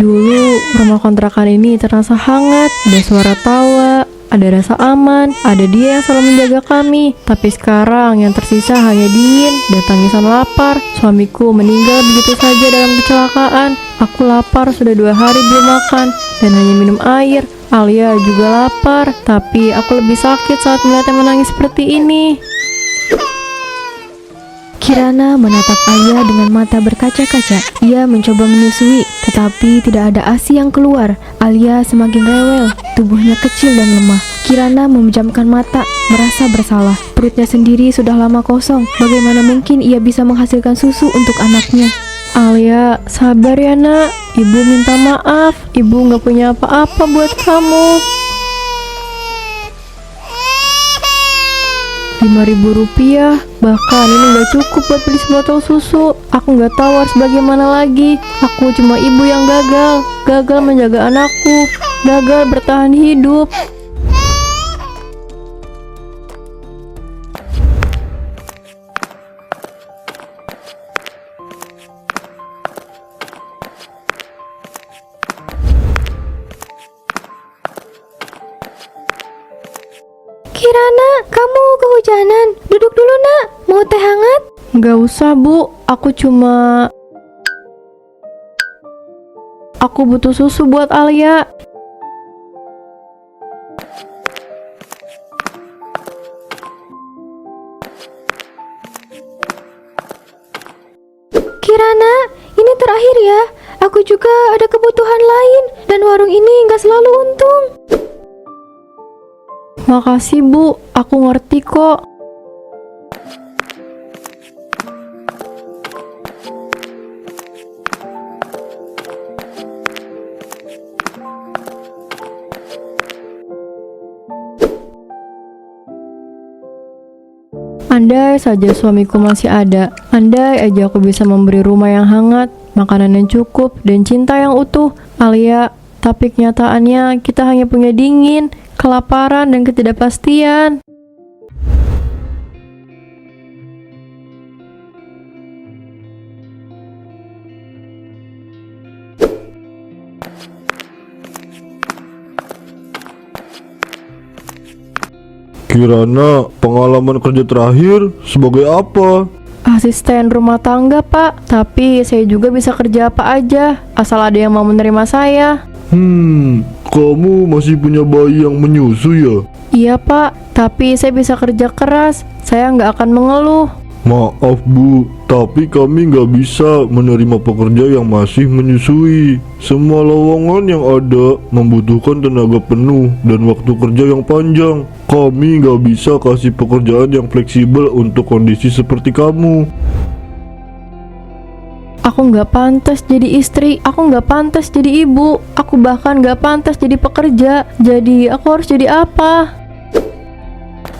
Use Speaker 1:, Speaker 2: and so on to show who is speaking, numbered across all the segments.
Speaker 1: Dulu rumah kontrakan ini terasa hangat, ada suara tawa, ada rasa aman, ada dia yang selalu menjaga kami. Tapi sekarang yang tersisa hanya dingin dan tangisan lapar. Suamiku meninggal begitu saja dalam kecelakaan. Aku lapar sudah 2 hari belum makan dan hanya minum air. Alia juga lapar, tapi aku lebih sakit saat melihatnya menangis seperti ini.
Speaker 2: Kirana menatap Alia dengan mata berkaca-kaca. Ia mencoba menyusui, tetapi tidak ada ASI yang keluar. Alia semakin rewel, tubuhnya kecil dan lemah. Kirana memejamkan mata, merasa bersalah. Perutnya sendiri sudah lama kosong. Bagaimana mungkin ia bisa menghasilkan susu untuk anaknya?
Speaker 1: Alia, sabar ya nak. Ibu minta maaf. Ibu gak punya apa-apa buat kamu. 5.000 rupiah. Bahkan ini gak cukup buat beli sebotol susu. Aku gak tahu harus bagaimana lagi. Aku cuma ibu yang gagal. Gagal menjaga anakku. Gagal bertahan hidup.
Speaker 2: Kirana, kamu kehujanan. Duduk dulu nak, mau teh hangat?
Speaker 1: Gak usah bu, Aku butuh susu buat Alia.
Speaker 2: Kirana, ini terakhir ya. Aku juga ada kebutuhan lain dan warung ini gak selalu untung.
Speaker 1: Makasih bu, aku ngerti kok. Andai saja suamiku masih ada, andai aja aku bisa memberi rumah yang hangat, makanan yang cukup, dan cinta yang utuh, Alia. Tapi kenyataannya kita hanya punya dingin, kelaparan, dan ketidakpastian.
Speaker 3: Kirana, pengalaman kerja terakhir sebagai apa?
Speaker 1: Asisten rumah tangga pak, tapi saya juga bisa kerja apa aja, asal ada yang mau menerima saya.
Speaker 3: Kamu masih punya bayi yang menyusu ya?
Speaker 1: Iya pak, tapi saya bisa kerja keras, saya nggak akan mengeluh.
Speaker 3: Maaf bu, tapi kami nggak bisa menerima pekerja yang masih menyusui. Semua lowongan yang ada membutuhkan tenaga penuh dan waktu kerja yang panjang. Kami nggak bisa kasih pekerjaan yang fleksibel untuk kondisi seperti kamu.
Speaker 1: Aku nggak pantas jadi istri, aku nggak pantas jadi ibu, aku bahkan nggak pantas jadi pekerja. Jadi aku harus jadi apa?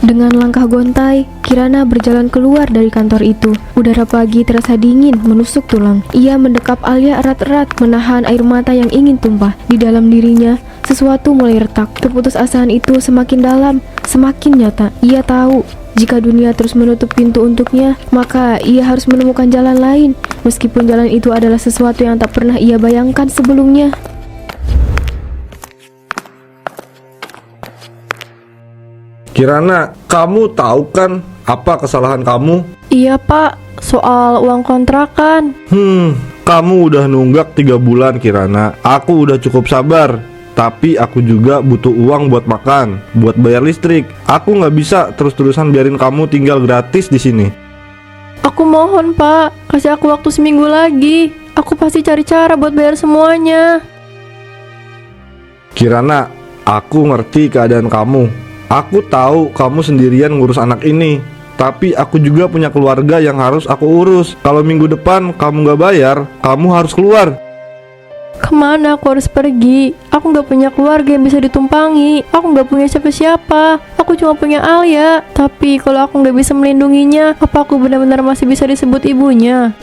Speaker 2: Dengan langkah gontai, Kirana berjalan keluar dari kantor itu. Udara pagi terasa dingin menusuk tulang. Ia mendekap Alia erat-erat, menahan air mata yang ingin tumpah. Di dalam dirinya, sesuatu mulai retak. Keputusasaan itu semakin dalam, semakin nyata. Ia tahu, jika dunia terus menutup pintu untuknya, maka ia harus menemukan jalan lain. Meskipun jalan itu adalah sesuatu yang tak pernah ia bayangkan sebelumnya.
Speaker 3: Kirana, kamu tahu kan apa kesalahan kamu?
Speaker 1: Iya pak, soal uang kontrakan.
Speaker 3: Kamu udah nunggak 3 bulan Kirana. Aku udah cukup sabar, tapi aku juga butuh uang buat makan, buat bayar listrik. Aku nggak bisa terus-terusan biarin kamu tinggal gratis di sini.
Speaker 1: Aku mohon pak, kasih aku waktu seminggu lagi. Aku pasti cari cara buat bayar semuanya.
Speaker 3: Kirana, aku ngerti keadaan kamu. Aku tahu kamu sendirian ngurus anak ini, tapi aku juga punya keluarga yang harus aku urus. Kalau minggu depan kamu nggak bayar, kamu harus keluar.
Speaker 1: Kemana aku harus pergi? Aku nggak punya keluarga yang bisa ditumpangi. Aku nggak punya siapa-siapa. Aku cuma punya Alia. Tapi kalau aku nggak bisa melindunginya, apa aku benar-benar masih bisa disebut ibunya?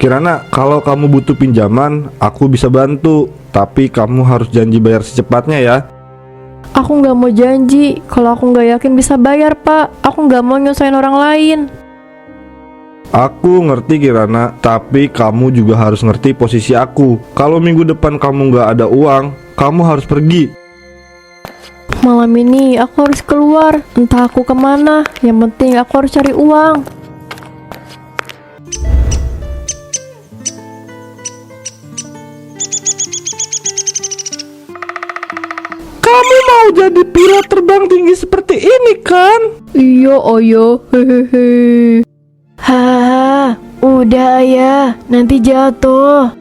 Speaker 3: Kirana, kalau kamu butuh pinjaman, aku bisa bantu. Tapi kamu harus janji bayar secepatnya ya.
Speaker 1: Aku nggak mau janji. Kalau aku nggak yakin bisa bayar pak, aku nggak mau nyusahin orang lain.
Speaker 3: Aku ngerti Kirana, tapi kamu juga harus ngerti posisi aku. Kalau minggu depan kamu nggak ada uang, kamu harus pergi.
Speaker 1: Malam ini aku harus keluar, entah aku kemana. Yang penting aku harus cari uang.
Speaker 3: Kamu mau jadi pilot terbang tinggi seperti ini kan?
Speaker 1: Iya, Oyo. Hehehe. Hahaha, udah ya, nanti jatuh.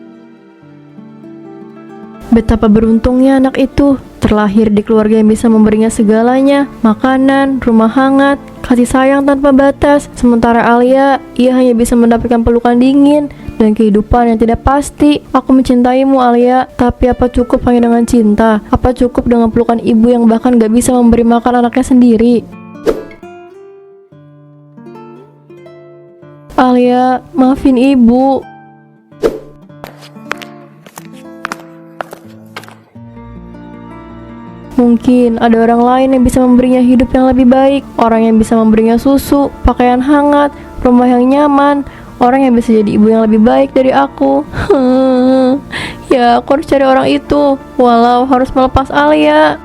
Speaker 1: Betapa beruntungnya anak itu, terlahir di keluarga yang bisa memberinya segalanya, makanan, rumah hangat, kasih sayang tanpa batas. Sementara Alia, ia hanya bisa mendapatkan pelukan dingin dan kehidupan yang tidak pasti. Aku mencintaimu Alia, tapi apa cukup hanya dengan cinta? Apa cukup dengan pelukan ibu yang bahkan gak bisa memberi makan anaknya sendiri? Alia, maafin ibu. Mungkin ada orang lain yang bisa memberinya hidup yang lebih baik. Orang yang bisa memberinya susu, pakaian hangat, rumah yang nyaman. Orang yang bisa jadi ibu yang lebih baik dari aku. Ya, aku harus cari orang itu, walau harus melepas Alia.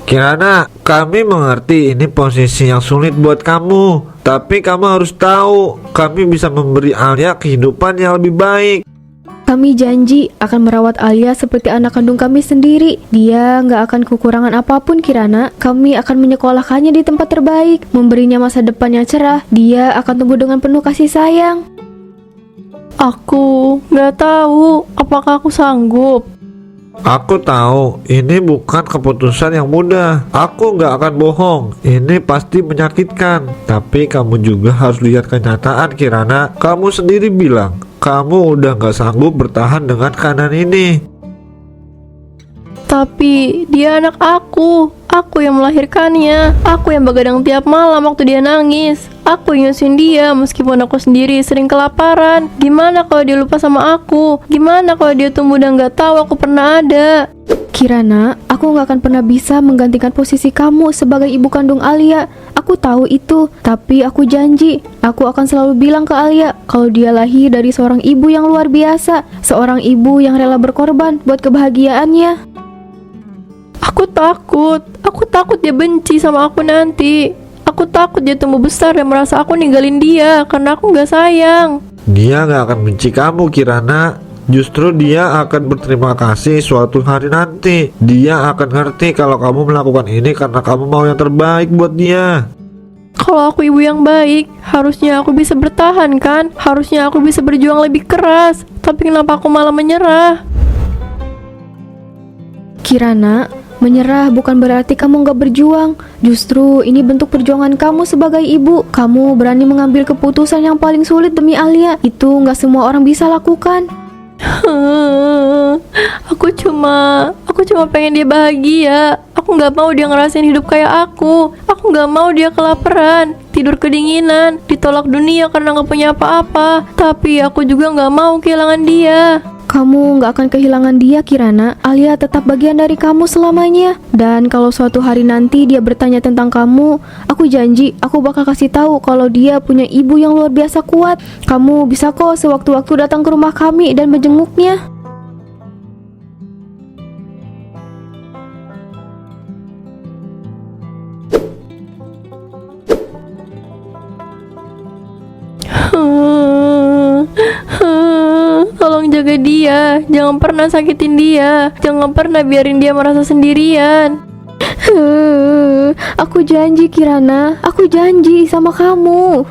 Speaker 4: Kirana, kami mengerti ini posisi yang sulit buat kamu. Tapi kamu harus tahu, kami bisa memberi Alia kehidupan yang lebih baik.
Speaker 2: Kami janji akan merawat Alia seperti anak kandung kami sendiri. Dia nggak akan kekurangan apapun Kirana. Kami akan menyekolahkannya di tempat terbaik, memberinya masa depan yang cerah. Dia akan tumbuh dengan penuh kasih sayang.
Speaker 1: Aku nggak tahu apakah aku sanggup.
Speaker 4: Aku tahu, ini bukan keputusan yang mudah. Aku gak akan bohong, ini pasti menyakitkan. Tapi kamu juga harus lihat kenyataan Kirana. Kamu sendiri bilang, kamu udah gak sanggup bertahan dengan keadaan ini.
Speaker 1: Tapi dia anak aku yang melahirkannya. Aku yang begadang tiap malam waktu dia nangis. Aku yang nyusuin dia meskipun aku sendiri sering kelaparan. Gimana kalau dia lupa sama aku? Gimana kalau dia tumbuh dan gak tahu aku pernah ada?
Speaker 2: Kirana, aku gak akan pernah bisa menggantikan posisi kamu sebagai ibu kandung Alia. Aku tahu itu, tapi aku janji, aku akan selalu bilang ke Alia kalau dia lahir dari seorang ibu yang luar biasa, seorang ibu yang rela berkorban buat kebahagiaannya.
Speaker 1: Aku takut dia benci sama aku nanti. Aku takut dia tumbuh besar dan merasa aku ninggalin dia karena aku gak sayang.
Speaker 4: Dia gak akan benci kamu Kirana. Justru dia akan berterima kasih suatu hari nanti. Dia akan ngerti kalau kamu melakukan ini karena kamu mau yang terbaik buat dia.
Speaker 1: Kalau aku ibu yang baik, harusnya aku bisa bertahan kan? Harusnya aku bisa berjuang lebih keras. Tapi kenapa aku malah menyerah?
Speaker 2: Kirana, menyerah bukan berarti kamu gak berjuang. Justru ini bentuk perjuangan kamu sebagai ibu. Kamu berani mengambil keputusan yang paling sulit demi Alia. Itu gak semua orang bisa lakukan.
Speaker 1: Aku cuma pengen dia bahagia. Aku gak mau dia ngerasain hidup kayak aku. Aku gak mau dia kelaparan, tidur kedinginan, ditolak dunia karena gak punya apa-apa. Tapi aku juga gak mau kehilangan dia.
Speaker 2: Kamu gak akan kehilangan dia Kirana. Alia tetap bagian dari kamu selamanya. Dan kalau suatu hari nanti dia bertanya tentang kamu, aku janji aku bakal kasih tahu kalau dia punya ibu yang luar biasa kuat. Kamu bisa kok sewaktu-waktu datang ke rumah kami dan menjenguknya.
Speaker 1: Tolong jaga dia, jangan pernah sakitin dia, jangan pernah biarin dia merasa sendirian.
Speaker 2: Aku janji Kirana, aku janji sama kamu.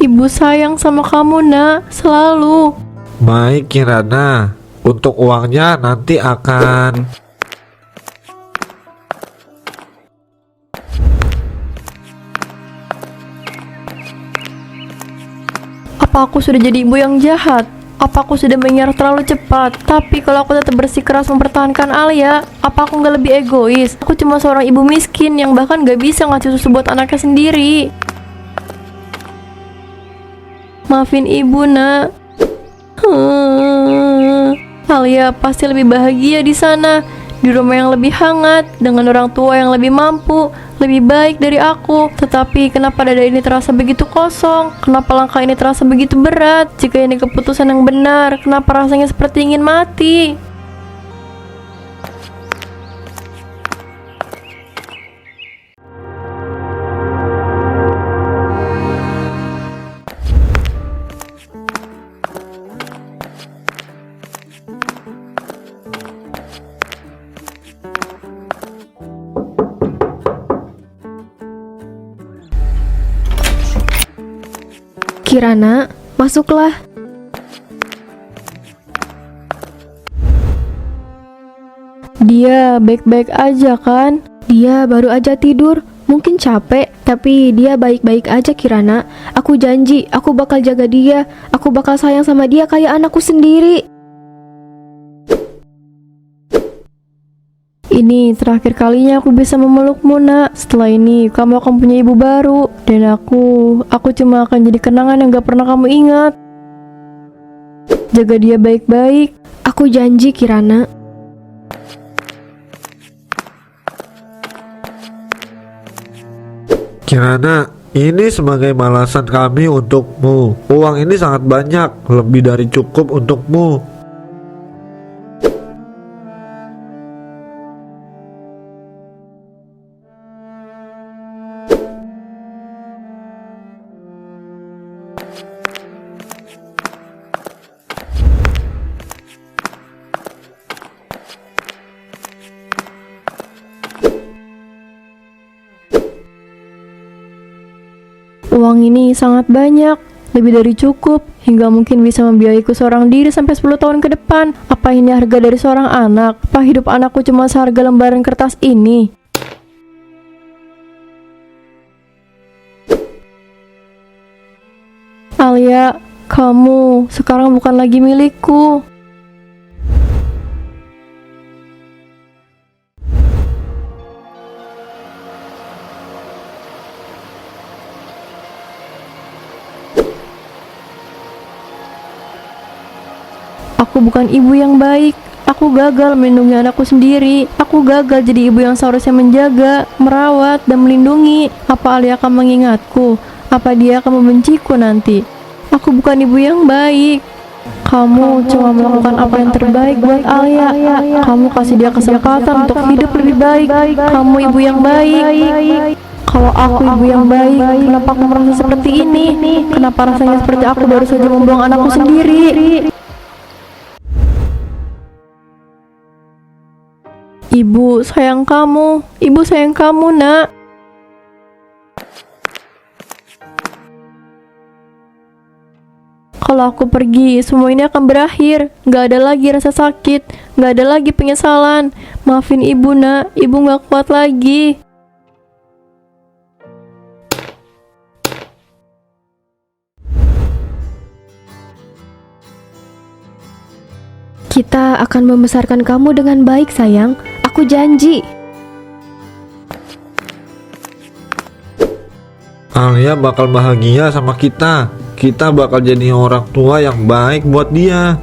Speaker 1: Ibu sayang sama kamu nak, selalu.
Speaker 4: Baik Kirana, untuk uangnya nanti akan...
Speaker 1: Apa aku sudah jadi ibu yang jahat? Apa aku sudah menyerah terlalu cepat? Tapi kalau aku tetap bersikeras mempertahankan Alia, apa aku nggak lebih egois? Aku cuma seorang ibu miskin yang bahkan nggak bisa ngasih susu buat anaknya sendiri. Maafin ibu, nak. Alia pasti lebih bahagia di sana, di rumah yang lebih hangat, dengan orang tua yang lebih mampu, lebih baik dari aku. Tetapi kenapa dada ini terasa begitu kosong? Kenapa langkah ini terasa begitu berat? Jika ini keputusan yang benar, kenapa rasanya seperti ingin mati?
Speaker 2: Kirana, masuklah.
Speaker 1: Dia baik-baik aja kan?
Speaker 2: Dia baru aja tidur, mungkin capek, tapi dia baik-baik aja Kirana. Aku janji, aku bakal jaga dia. Aku bakal sayang sama dia kayak anakku sendiri.
Speaker 1: Ini terakhir kalinya aku bisa memelukmu, nak. Setelah ini kamu akan punya ibu baru. Dan aku cuma akan jadi kenangan yang gak pernah kamu ingat. Jaga dia baik-baik.
Speaker 2: Aku janji Kirana.
Speaker 4: Kirana, ini sebagai balasan kami untukmu. Uang ini sangat banyak, lebih dari cukup untukmu.
Speaker 1: Uang ini sangat banyak, lebih dari cukup, hingga mungkin bisa membiayaiku seorang diri sampai 10 tahun ke depan. Apa ini harga dari seorang anak? Apa hidup anakku cuma seharga lembaran kertas ini? Alia, kamu sekarang bukan lagi milikku. Aku bukan ibu yang baik. Aku gagal melindungi anakku sendiri. Aku gagal jadi ibu yang seharusnya menjaga, merawat, dan melindungi. Apa Alia akan mengingatku? Apa dia akan membenciku nanti? Aku bukan ibu yang baik. Kamu cuma melakukan apa yang terbaik buat Alia. Kamu kasih dia kesempatan untuk hidup lebih baik. Kamu ibu yang baik. Kalau aku ibu yang baik, kenapa aku merasa seperti ini? Kenapa rasanya seperti aku baru saja membuang anakku sendiri? Ibu sayang kamu, nak. Kalau aku pergi, semua ini akan berakhir. Gak ada lagi rasa sakit, gak ada lagi penyesalan. Maafin ibu, nak. Ibu gak kuat lagi.
Speaker 2: Kita akan membesarkan kamu dengan baik, sayang. Aku janji.
Speaker 4: Alia bakal bahagia sama kita. Kita bakal jadi orang tua yang baik buat dia.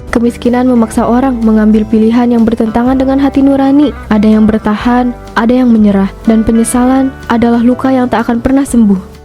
Speaker 2: Kemiskinan memaksa orang mengambil pilihan yang bertentangan dengan hati nurani. Ada yang bertahan, ada yang menyerah, dan penyesalan adalah luka yang tak akan pernah sembuh.